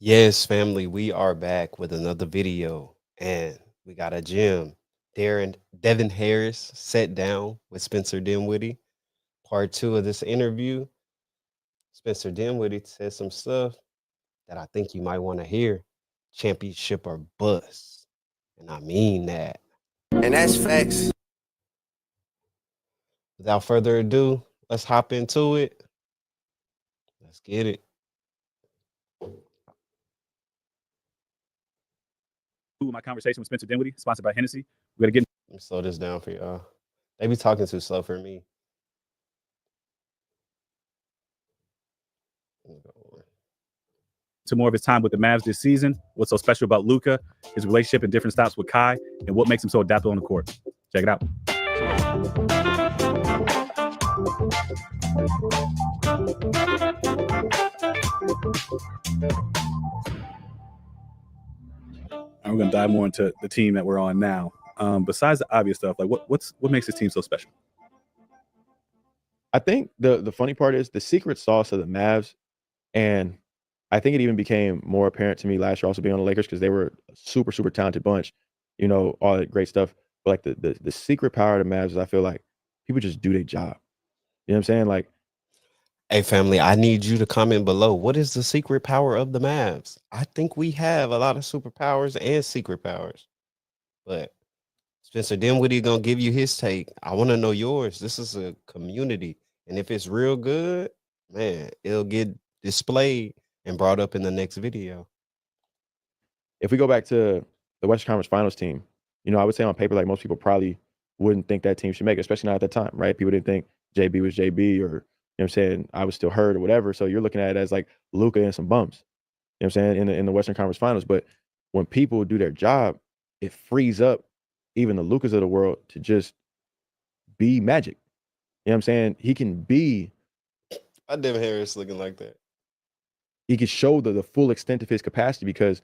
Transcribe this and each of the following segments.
Yes, family, we are back with another video, and we got a gem. Devin Harris sat down with Spencer Dinwiddie. Part two of this interview. Spencer Dinwiddie said some stuff that I think you might want to hear. Championship or bust. And I mean that. And that's facts. Without further ado, let's hop into it. Let's get it. My conversation with Spencer Dinwiddie, sponsored by Hennessy. We got to get Let me slow this down for y'all. They be talking too slow for me. to more of his time with the Mavs this season, what's so special about Luka, his relationship and different stops with Kai, and what makes him so adaptable on the court. Check it out. And we're going to dive more into the team that we're on now. Besides the obvious stuff, like what makes this team so special? I think the funny part is the secret sauce of the Mavs, and I think it even became more apparent to me last year also being on the Lakers because they were a super, super talented bunch, you know, all that great stuff. But like the secret power of the Mavs is I feel like people just do their job. You know what I'm saying? Like, hey, family, I need you to comment below. What is the secret power of the Mavs? I think we have a lot of superpowers and secret powers. But Spencer Dinwiddie gonna give you his take. I want to know yours. This is a community. And if it's real good, man, it'll get displayed and brought up in the next video. if we go back to the Western Conference Finals team, you know, I would say on paper, like most people probably wouldn't think that team should make it, especially not at that time, right? People didn't think JB was JB or, you know what I'm saying, I was still hurt or whatever. So you're looking at it as like Luka and some bums, you know what I'm saying, in the Western Conference Finals. But when people do their job, it frees up even the Lukas of the world to just be Magic. You know what I'm saying? He can be. Devin Harris looking like that. He can show the full extent of his capacity because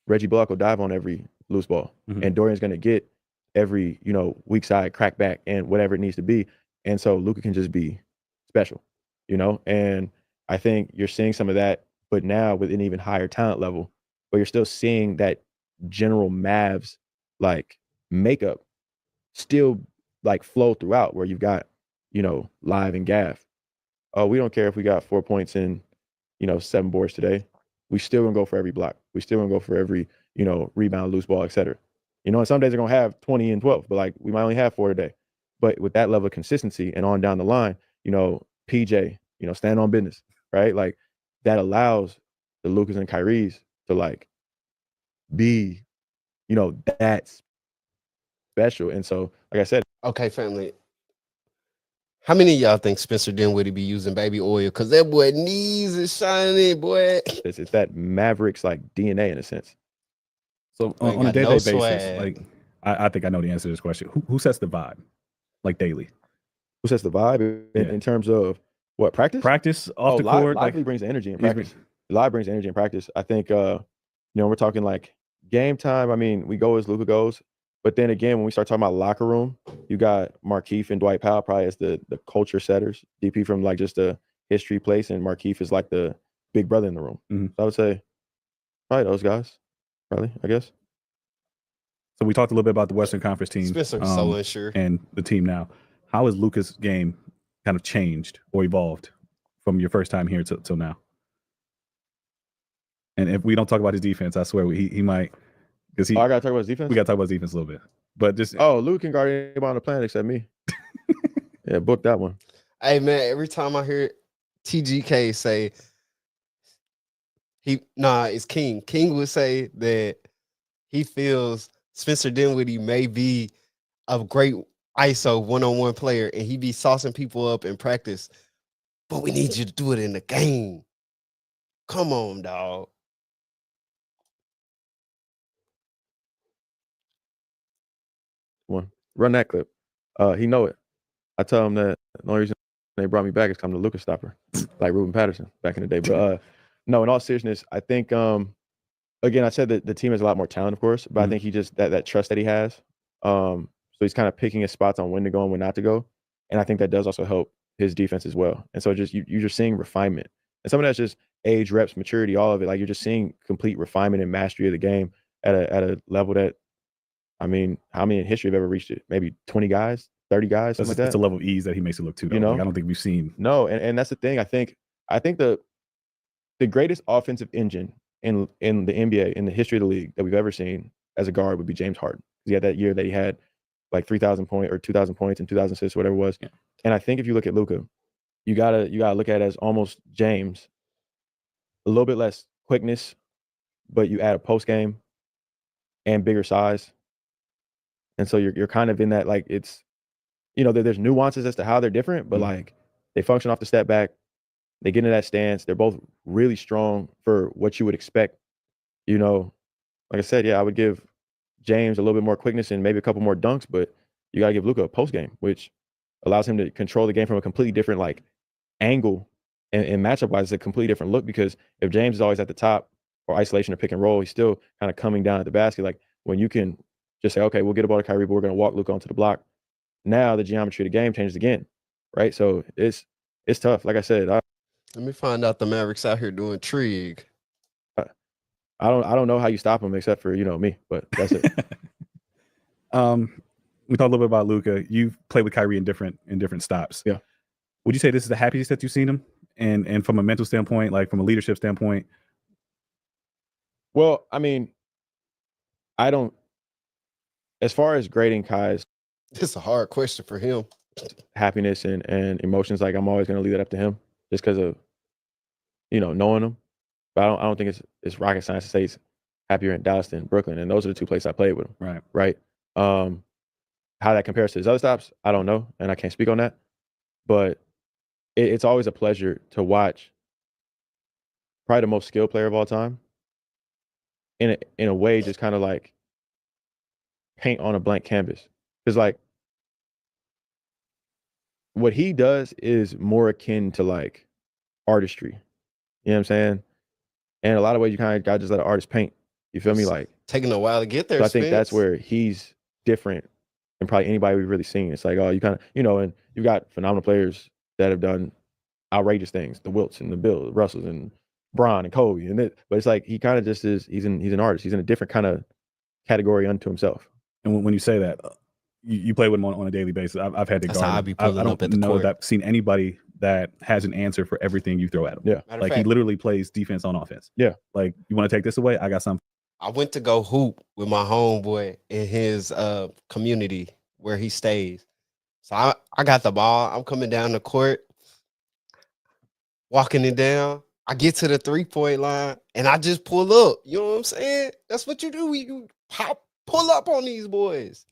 Reggie Bullock will dive on every loose ball, and Dorian's going to get every, you know, weak side, crack back, and whatever it needs to be. And so Luka can just be special, you know? And I think you're seeing some of that, but now with an even higher talent level, but you're still seeing that general Mavs like makeup still like flow throughout where you've got, you know, Live and Gaff. Oh, we don't care if we got 4 points in, you know, 7 boards today. We still gonna go for every block. We still gonna go for every, you know, rebound, loose ball, et cetera. You know, and some days they're gonna have 20 and 12, but like we might only have 4 today. But with that level of consistency and on down the line, you know, PJ, you know, stand on business, right? Like that allows the Lukas and Kyries to like be, you know, that special. And so, like I said, Okay, family. How many of y'all think Spencer Dinwiddie be using baby oil? Because that boy knees is shining, boy. it's that Mavericks like DNA in a sense. So Ain't on a got day-to-day no basis, swag. like I think I know the answer to this question. Who sets the vibe, like daily? Who sets the vibe in terms of what, practice? Practice off the court. Lively brings the energy in practice. Live brings energy in practice. I think you know, we're talking like game time. I mean, we go as Luka goes. But then again, when we start talking about locker room, you got Markieff and Dwight Powell probably as the culture setters. DP from like just a history place, and Markieff is like the big brother in the room. So I would say probably those guys. Probably, I guess. So we talked a little bit about the Western Conference team Spencer so unsure. and the team now. How has Luka's game kind of changed or evolved from your first time here till now? And if we don't talk about his defense, I swear he might. Because I gotta talk about his defense. We gotta talk about his defense a little bit, but just Luka can guard anybody on the planet except me. Yeah, book that one. Hey man, every time I hear TGK say it's King. King would say that he feels Spencer Dinwiddie may be a great ISO one-on-one player, and he be saucing people up in practice. But we need you to do it in the game. Come on, dog. One. Run that clip. He know it. I tell him that the only reason they brought me back is come to Luka stopper, like Ruben Patterson back in the day. But no, in all seriousness, I think again, I said that the team has a lot more talent, of course, but I think he just that trust that he has. So he's kind of picking his spots on when to go and when not to go. And I think that does also help his defense as well. And so just you're just seeing refinement. And some of that's just age, reps, maturity, all of it. Like you're just seeing complete refinement and mastery of the game at a level that, I mean, how many in history have ever reached it? Maybe 20 guys, 30 guys, something like that. It's a level of ease that he makes it look too. Though. You know? Like, I don't think we've seen. No, and that's the thing. I think the greatest offensive engine in the NBA, in the history of the league that we've ever seen as a guard would be James Harden. He had that year that he had like 3,000 points or 2,000 points and 2,000 assists, whatever it was. Yeah. And I think if you look at Luka, you gotta look at it as almost James, a little bit less quickness, but you add a post game and bigger size. And so you're kind of in that, like, it's, you know, there's nuances as to how they're different, but like they function off the step back. They get into that stance. They're both really strong for what you would expect. You know, like I said, yeah, I would give James a little bit more quickness and maybe a couple more dunks, but you got to give Luka a post game, which allows him to control the game from a completely different like angle and matchup wise. It's a completely different look, because if James is always at the top or isolation or pick and roll, he's still kind of coming down at the basket. Like when you can just say, okay, we'll get a ball to Kyrie, but we're going to walk Luka onto the block. Now the geometry of the game changes again, right? So it's tough. Like I said, let me find out the Mavericks out here doing trig. I don't know how you stop them except for, you know, me, but that's it. We talked a little bit about Luka. You've played with Kyrie in different stops. Yeah. Would you say this is the happiest that you've seen him? And from a mental standpoint, like from a leadership standpoint? Well, I mean, I don't, as far as grading Kai's, it's a hard question for him. Happiness and emotions, like I'm always going to leave that up to him just because of, you know, knowing him. But I don't think it's rocket science to say he's happier in Dallas than Brooklyn, and those are the two places I played with him. Right. How that compares to his other stops, I don't know, and I can't speak on that. But it's always a pleasure to watch probably the most skilled player of all time in a way just kind of like paint on a blank canvas. Because like what he does is more akin to like artistry. You know what I'm saying? And a lot of ways you kind of got to just let an artist paint. You feel me? Like taking a while to get there. So I think that's where he's different than probably anybody we've really seen. It's like, oh, you kind of, you know, and you've got phenomenal players that have done outrageous things, the Wilts and the Bill, the Russells and Bron and Kobe, but it's like he kind of just is. He's an artist. He's in a different kind of category unto himself. And when you say that, you play with him on a daily basis. I've had to guard. I don't know that I've seen anybody that has an answer for everything you throw at him. Yeah, like he literally plays defense on offense. Yeah, like you want to take this away? I got something. I went to go hoop with my homeboy in his community where he stays. So I got the ball. I'm coming down the court, walking it down. I get to the 3-point line and I just pull up. You know what I'm saying? That's what you do. You pull up on these boys.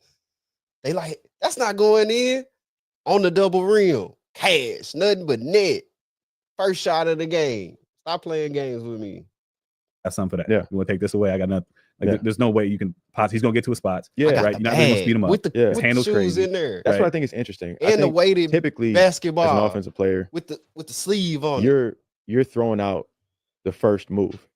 They like, that's not going in on the double rim. Cash, nothing but net. First shot of the game. Stop playing games with me. Got something for that. Yeah. You want to take this away? I got nothing. Like there's no way you can pause. He's gonna get to his spots. Yeah, right. You're not gonna speed him up. With the handles shoes crazy in there. That's what I think is interesting. And the weighted typically basketball as an offensive player with the sleeve on. You're throwing out the first move,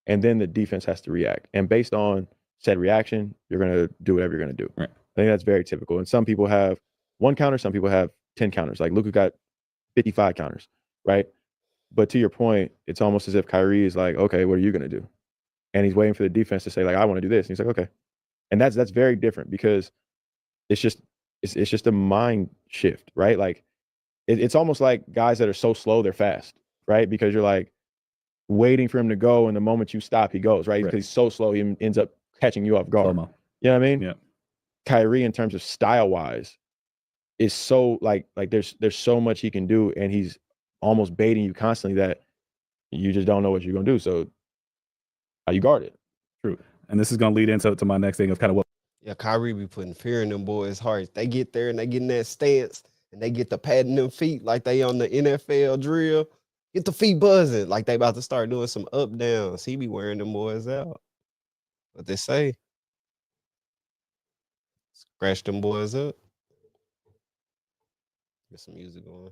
and then the defense has to react. And based on said reaction, you're gonna do whatever you're gonna do. Right. I think that's very typical. And some people have 1 counter, some people have 10 counters. Like Luka got 55 counters, right? But to your point, it's almost as if Kyrie is like, okay, what are you gonna do? And he's waiting for the defense to say, like, I want to do this. And he's like, okay. And that's very different because it's just a mind shift, right? Like it's almost like guys that are so slow, they're fast, right? Because you're like waiting for him to go, and the moment you stop, he goes, right? Because he's so slow, he ends up catching you off guard. Slow-mo. You know what I mean? Yeah. Kyrie, in terms of style wise, is so like there's so much he can do, and he's almost baiting you constantly that you just don't know what you're gonna do. So how you guard it. True. And this is gonna lead into my next thing of kind of what. Yeah, Kyrie be putting fear in them boys' hearts. They get there and they get in that stance and they get to patting them feet like they on the NFL drill. Get the feet buzzing like they about to start doing some up downs. He be wearing them boys out. What they say? Scratch them boys up. Get some music going.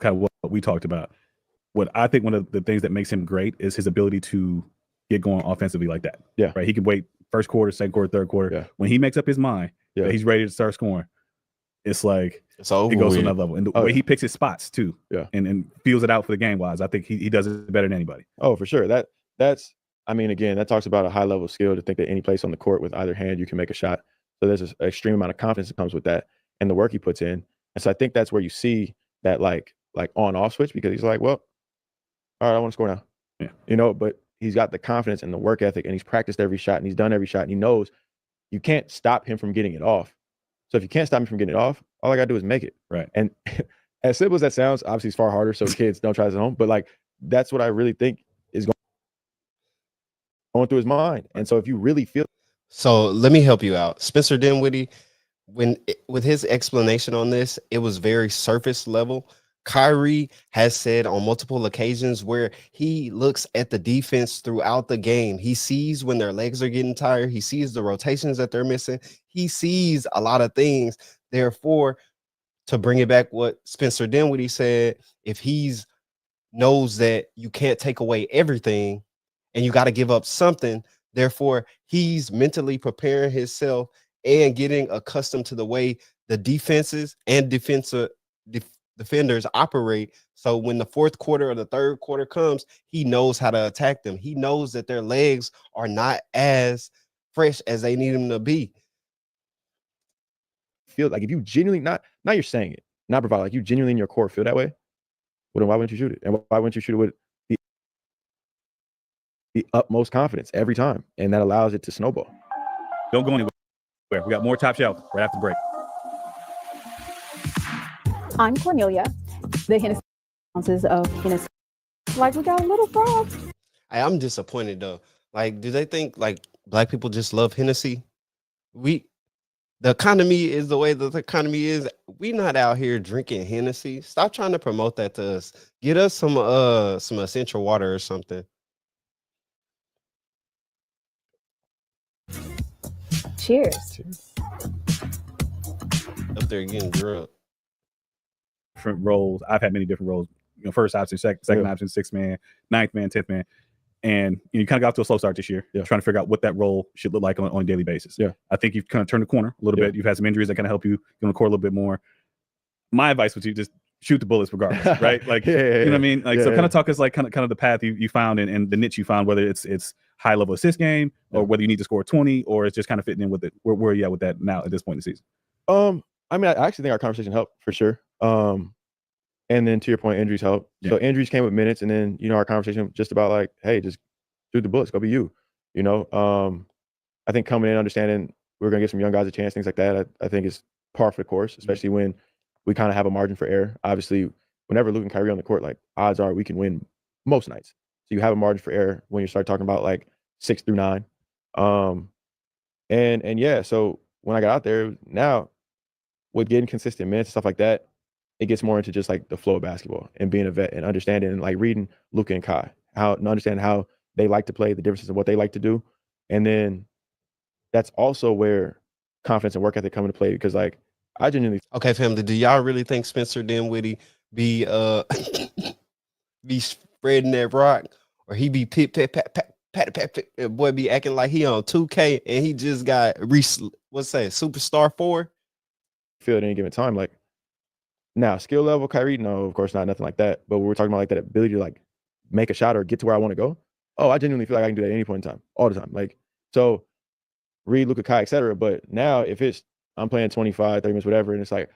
Kind of what we talked about. What I think one of the things that makes him great is his ability to get going offensively like that. Yeah. Right. He can wait first quarter, second quarter, third quarter. Yeah. When he makes up his mind, yeah, he's ready to start scoring. it's like It's over it goes to with. another level. And the way he picks his spots too, and feels it out for the game wise, I think he does it better than anybody. Oh, for sure. That's I mean, again, that talks about a high level of skill to think that any place on the court with either hand you can make a shot. So there's an extreme amount of confidence that comes with that and the work he puts in. And so I think that's where you see that like on off switch, because he's like, well, all right, I want to score now. Yeah. You know, but he's got the confidence and the work ethic, and he's practiced every shot and he's done every shot, and he knows you can't stop him from getting it off. So if you can't stop him from getting it off, all I gotta do is make it. Right. And as simple as that sounds, obviously it's far harder. So kids don't try this at home. But like that's what I really think is going through his mind. And so if you really feel, So let me help you out. Spencer Dinwiddie, with his explanation on this, it was very surface level. Kyrie has said on multiple occasions where he looks at the defense throughout the game. He sees when their legs are getting tired. He sees the rotations that they're missing. He sees a lot of things. Therefore, to bring it back, what Spencer Dinwiddie said, if he's knows that you can't take away everything and you got to give up something, therefore he's mentally preparing himself and getting accustomed to the way the defenses and defenders operate. So when the fourth quarter or the third quarter comes, he knows how to attack them. He knows that their legs are not as fresh as they need them to be. feel like if you genuinely not you're saying it, not provide, like you genuinely in your core feel that way, well then why wouldn't you shoot it? And why wouldn't you shoot it with the utmost confidence every time? And that allows it to snowball. Don't go anywhere. We got more Top Shelf right after the break. I'm Cornelia. The Hennessy ounces of Hennessy. Like we got a little frog. I'm disappointed though. Like, do they think like black people just love Hennessy? The economy is the way that the economy is. We not out here drinking Hennessy. Stop trying to promote that to us. Get us some essential water or something. Cheers. Up there getting drunk. Different roles. I've had many different roles. You know, first option, second option, sixth man, ninth man, 10th man. And you kind of got off to a slow start this year, trying to figure out what that role should look like on a daily basis. Yeah. I think you've kind of turned the corner a little bit. You've had some injuries that kind of help you get on the court a little bit more. My advice would be just shoot the bullets regardless, right? Like, you know what I mean? Like, so kind of talk us like kind of the path you found and the niche you found, whether it's high level assist game or whether you need to score 20 or it's just kind of fitting in with it. Where are you at with that now at this point in the season? I mean, I actually think our conversation helped for sure. And then to your point, injuries help. So injuries came with minutes, and then, you know, our conversation just about like, hey, just shoot the bullets, go be you. You know, I think coming in, understanding we're gonna get some young guys a chance, things like that. I think is par for the course, especially when we kind of have a margin for error. Obviously, whenever Luka and Kyrie on the court, like odds are we can win most nights. So you have a margin for error when you start talking about like 6 through 9. And yeah, so when I got out there, now with getting consistent minutes and stuff like that, it gets more into just like the flow of basketball and being a vet and understanding and like reading Luka and Kai, understanding how they like to play, the differences of what they like to do. And then that's also where confidence and work ethic come into play, because like I genuinely. Okay, family, do y'all really think Spencer Dinwiddie be be spreading that rock, or he be pat, boy be acting like he on 2K and he just got Superstar 4? Feel at any given time, like now skill level Kyrie, no, of course not, nothing like that. But we're talking about like that ability to like make a shot or get to where I want to go. Oh, I genuinely feel like I can do that at any point in time, all the time. Like, so read Luka, Kai, etc. But now if it's I'm playing 25, 30 minutes, whatever, and it's like,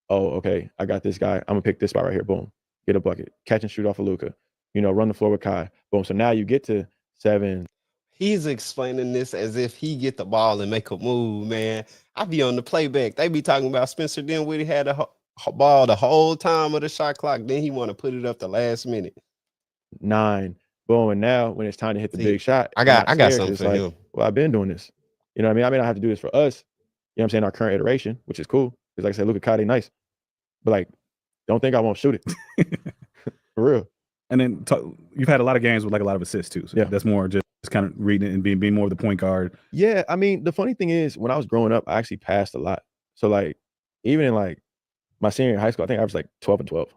oh, okay, I got this guy. I'm gonna pick this spot right here. Boom, get a bucket, catch and shoot off of Luka. You know, run the floor with Kai. Boom. So now you get to 7. He's explaining this as if he get the ball and make a move, man. I be on the playback. They be talking about Spencer Dinwiddie had a ball the whole time of the shot clock. Then he want to put it up the last minute. 9. Boom. And now when it's time to hit the big shot, I got something for him. Well, I've been doing this. You know what I mean? I may not have to do this for us. You know what I'm saying? Our current iteration, which is cool. Because like I said, look at Kyrie, nice. But like, don't think I won't shoot it. For real. And then you've had a lot of games with like a lot of assists too. So that's more just kind of reading and being more of the point guard. Yeah. I mean, the funny thing is when I was growing up, I actually passed a lot. So like, even in like my senior year in high school, I think I was like 12 and 12.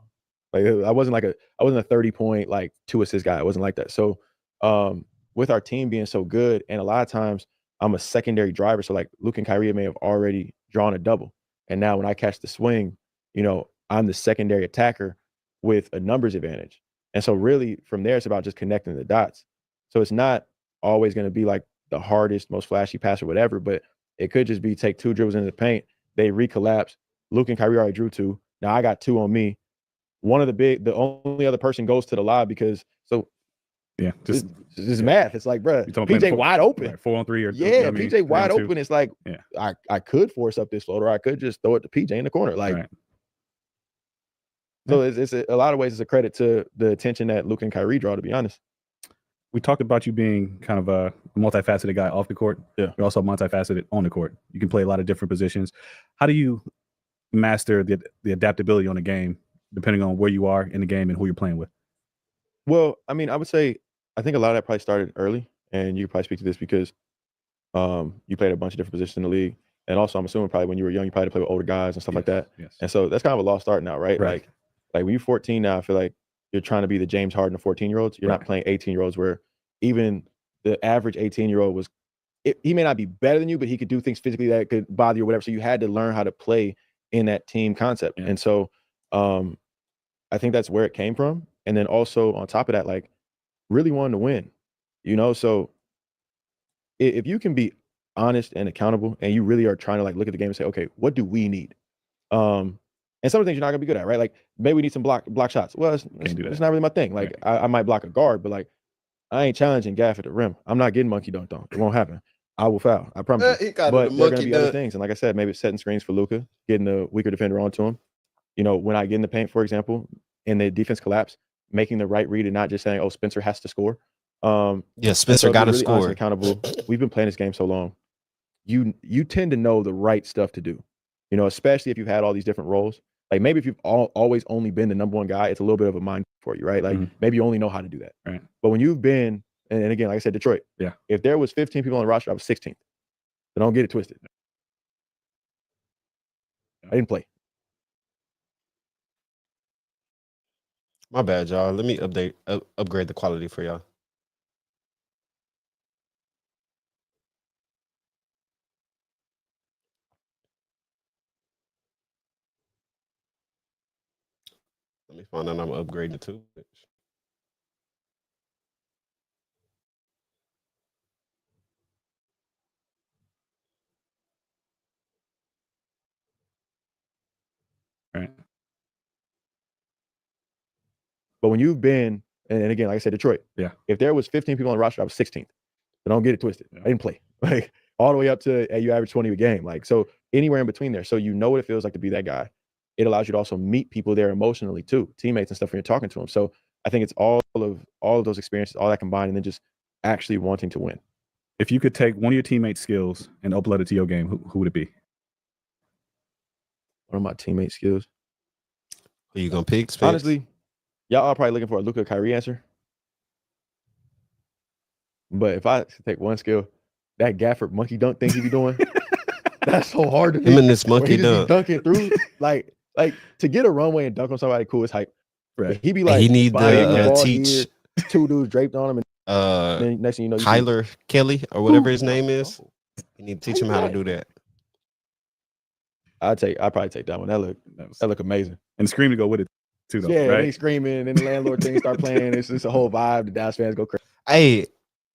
Like I wasn't a 30-point, like 2 assist guy. I wasn't like that. So with our team being so good, and a lot of times I'm a secondary driver. So like Luka and Kyrie may have already drawn a double. And now when I catch the swing, I'm the secondary attacker with a numbers advantage. And so really from there, it's about just connecting the dots. So it's not always going to be like the hardest, most flashy pass or whatever, but it could just be take 2 dribbles into the paint, they recollapse. Luka and Kyrie already drew 2. Now I got 2 on me. The only other person goes to the lob because just math. It's like, bro, PJ wide open. Right, 4 on 3 or PJ wide open. It's like, yeah. I could force up this floater. I could just throw it to PJ in the corner. Like, right. So it's a lot of ways it's a credit to the attention that Luka and Kyrie draw, to be honest. We talked about you being kind of a multifaceted guy off the court. Yeah. You're also multifaceted on the court. You can play a lot of different positions. How do you master the adaptability on the game, depending on where you are in the game and who you're playing with? Well, I mean, I would say I think a lot of that probably started early, and you could probably speak to this because you played a bunch of different positions in the league. And also, I'm assuming probably when you were young, you probably played with older guys and stuff like that. Yes. And so that's kind of a lost start now, right? Like when you're 14 now, I feel like you're trying to be the James Harden of 14-year-olds. You're not playing 18-year-olds where even the average 18-year-old he may not be better than you, but he could do things physically that could bother you or whatever. So you had to learn how to play in that team concept. Yeah. And so I think that's where it came from. And then also on top of that, like really wanting to win, so if you can be honest and accountable and you really are trying to like look at the game and say, okay, what do we need? And some of the things you're not gonna be good at, right? Like maybe we need some block shots. Well, it's not really my thing. Like I might block a guard, but like I ain't challenging Gaff at the rim. I'm not getting monkey dunked on. It won't happen. I will foul. I promise you. But there are gonna be other things. And like I said, maybe it's setting screens for Luka, getting the weaker defender onto him. When I get in the paint, for example, and the defense collapse, making the right read and not just saying, "Oh, Spencer has to score." Spencer got to score. Accountable. We've been playing this game so long. You tend to know the right stuff to do. Especially if you've had all these different roles. Like maybe if you've always only been the number one guy, it's a little bit of a mind for you, right? Like maybe you only know how to do that. Right. But when you've been, and again, like I said, Detroit. Yeah. If there was 15 people on the roster, I was 16th. So don't get it twisted. I didn't play. My bad, y'all. Let me upgrade the quality for y'all. Let me find out I'm upgrading to. Right. But when you've been, and again, like I said, Detroit. Yeah. If there was 15 people on the roster, I was 16th. So don't get it twisted. Yeah. I didn't play. Like all the way up to you average 20 a game. Like so anywhere in between there. So you know what it feels like to be that guy. It allows you to also meet people there emotionally too, teammates and stuff when you're talking to them. So I think it's all of those experiences, all that combined, and then just actually wanting to win. If you could take one of your teammates' skills and upload it to your game, who would it be? One of my teammates' skills. Who you gonna pick? Spence? Honestly, y'all are probably looking for a Luka Kyrie answer. But if I take one skill, that Gafford monkey dunk thing he be doing, that's so hard to do. Him and this monkey dunk. Dunking through, like to get a runway and dunk on somebody cool is hype. Right. He be like, he need to teach here, 2 dudes draped on him, and then next thing you know, Kyler Kelly or whatever his name is. You need to teach him how to do that. I'd probably take that one. That look amazing. And scream to go with it too, though. Yeah, right? They screaming, and the landlord thing start playing. It's just a whole vibe. The Dallas fans go crazy. Hey,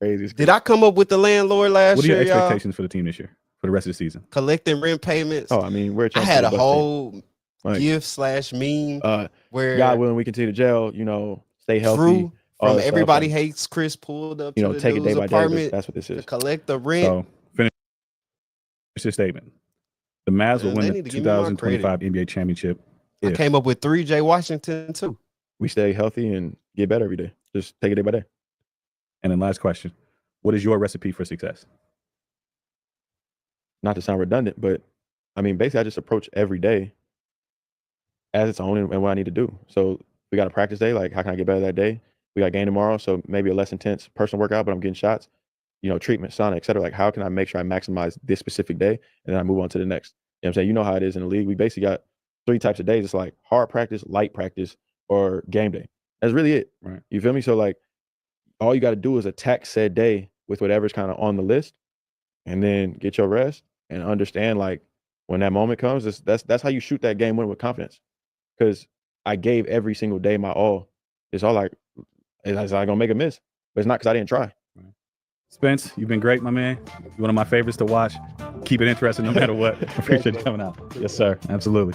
crazy. Did I come up with the landlord last year? What are your expectations for the team this year, for the rest of the season? Collecting rent payments. Oh, I mean, I had a whole gift/meme where God willing, we continue to gel. Stay healthy. Drew from Everybody Hates Chris pulled up. To take it day by day. That's what this is. To collect the rent. So finish your statement. The Mavs will win the 2025 NBA championship. I came up with 3 J Washington too. We stay healthy and get better every day. Just take it day by day. And then last question. What is your recipe for success? Not to sound redundant, but I mean, basically I just approach every day as its own and what I need to do. So we got a practice day. Like, how can I get better that day? We got game tomorrow. So maybe a less intense personal workout, but I'm getting shots, treatment, sauna, et cetera. Like, how can I make sure I maximize this specific day? And then I move on to the next. You know what I'm saying? You know how it is in the league. We basically got 3 types of days. It's like hard practice, light practice, or game day. That's really it. Right. You feel me? So like, all you got to do is attack said day with whatever's kind of on the list, and then get your rest and understand like when that moment comes, that's how you shoot that game win with confidence. Because I gave every single day my all. It's all like, is I gonna make a miss? But it's not because I didn't try. Spence, you've been great, my man. You're one of my favorites to watch. Keep it interesting no matter what. Appreciate you coming out. Yes, sir. Absolutely.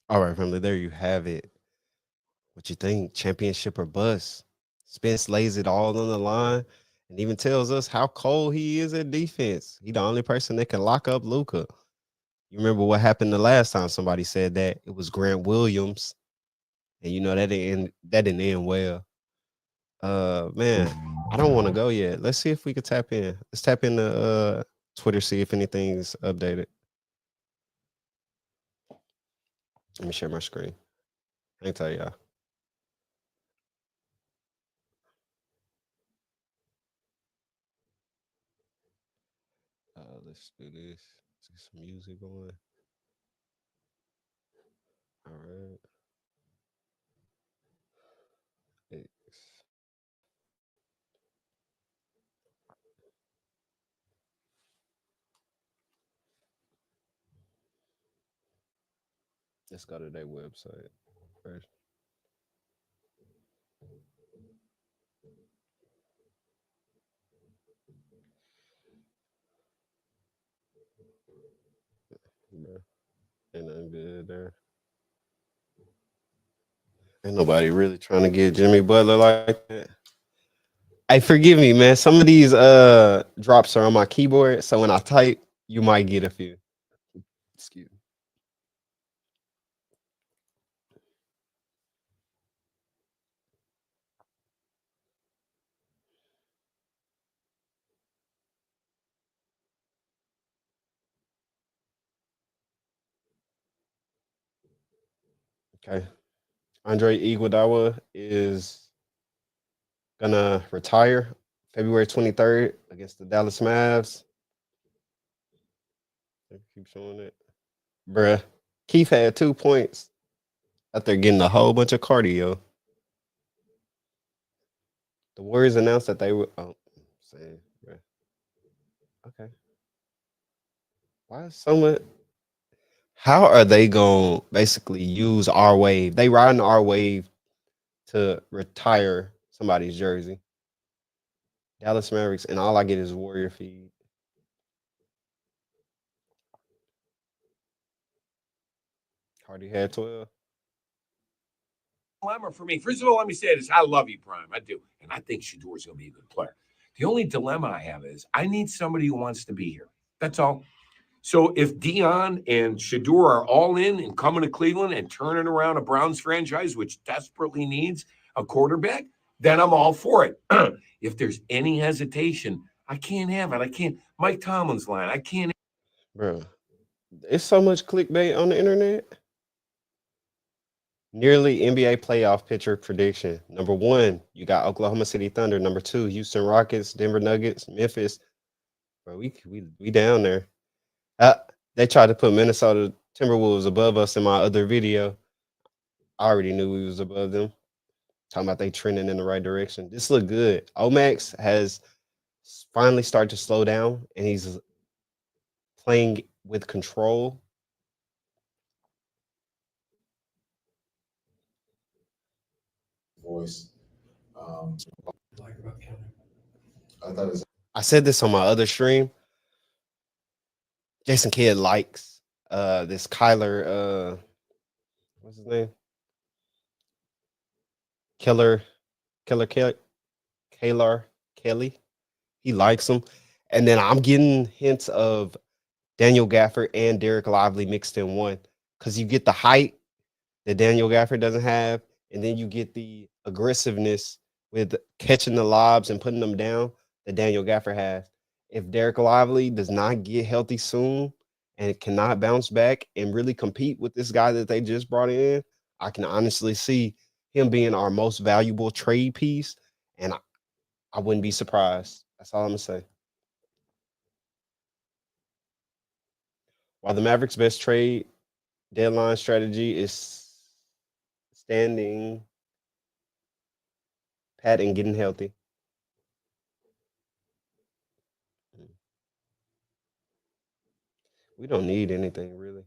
All right, family, there you have it. What you think? Championship or bust? Spence lays it all on the line and even tells us how cold he is at defense. He the only person that can lock up Luka. You remember what happened the last time somebody said that? It was Grant Williams. And you know that didn't end well. Man, I don't want to go yet. Let's see if we could tap in. Let's tap into Twitter, see if anything's updated. Let me share my screen. I can tell y'all. Let's do this. Let's get some music going. All right. Let's go to their website first. Ain't nothing good there. Ain't nobody really trying to get Jimmy Butler like that. Hey, forgive me, man. Some of these drops are on my keyboard, so when I type, you might get a few. Excuse me. Okay. Andre Iguodala is gonna retire February 23rd against the Dallas Mavs. Keep showing it. Bruh. Keith had 2 points after getting a whole bunch of cardio. The Warriors announced that they were saying, bruh. Okay. Why is so much? How are they gonna basically use our wave? They riding our wave to retire somebody's jersey. Dallas Mavericks, and all I get is Warrior feed. Hardy had 12. Dilemma for me. First of all, let me say this. I love you, Prime. I do. And I think Shador's going to be a good player. The only dilemma I have is I need somebody who wants to be here. That's all. So if Dion and Shador are all in and coming to Cleveland and turning around a Browns franchise, which desperately needs a quarterback, then I'm all for it. If there's any hesitation, I can't have it. I can't. Mike Tomlin's line. I can't. Bro, it's so much clickbait on the internet. Nearly NBA playoff picture prediction. Number 1, you got Oklahoma City Thunder. Number 2, Houston Rockets, Denver Nuggets, Memphis. Bro, we down there. They tried to put Minnesota Timberwolves above us in my other video. I already knew we was above them. Talking about they trending in the right direction. This look good. Omax has finally started to slow down, and he's playing with control. Voice. I thought it was. I said this on my other stream. Jason Kidd likes this Kyler, what's his name? Kalar Kelly. He likes him. And then I'm getting hints of Daniel Gafford and Derek Lively mixed in one, because you get the height that Daniel Gafford doesn't have, and then you get the aggressiveness with catching the lobs and putting them down that Daniel Gafford has. If Derek Lively does not get healthy soon and cannot bounce back and really compete with this guy that they just brought in, I can honestly see him being our most valuable trade piece, and I wouldn't be surprised. That's all I'm gonna say. While the Mavericks' best trade deadline strategy is standing pat and getting healthy. We don't need anything really.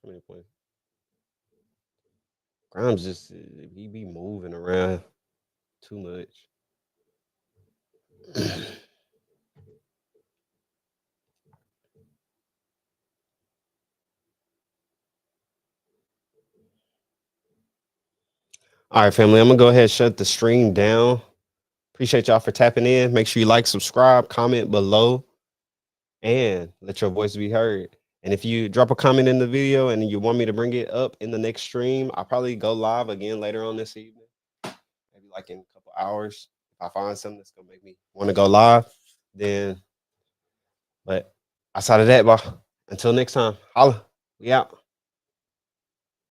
How many points? Grimes just he be moving around too much. All right, family. I'm gonna go ahead and shut the stream down. Appreciate y'all for tapping in. Make sure you like, subscribe, comment below, and let your voice be heard. And if you drop a comment in the video and you want me to bring it up in the next stream, I'll probably go live again later on this evening. Maybe like in a couple hours. If I find something that's gonna make me want to go live, then. But outside of that, until next time, holla. We out.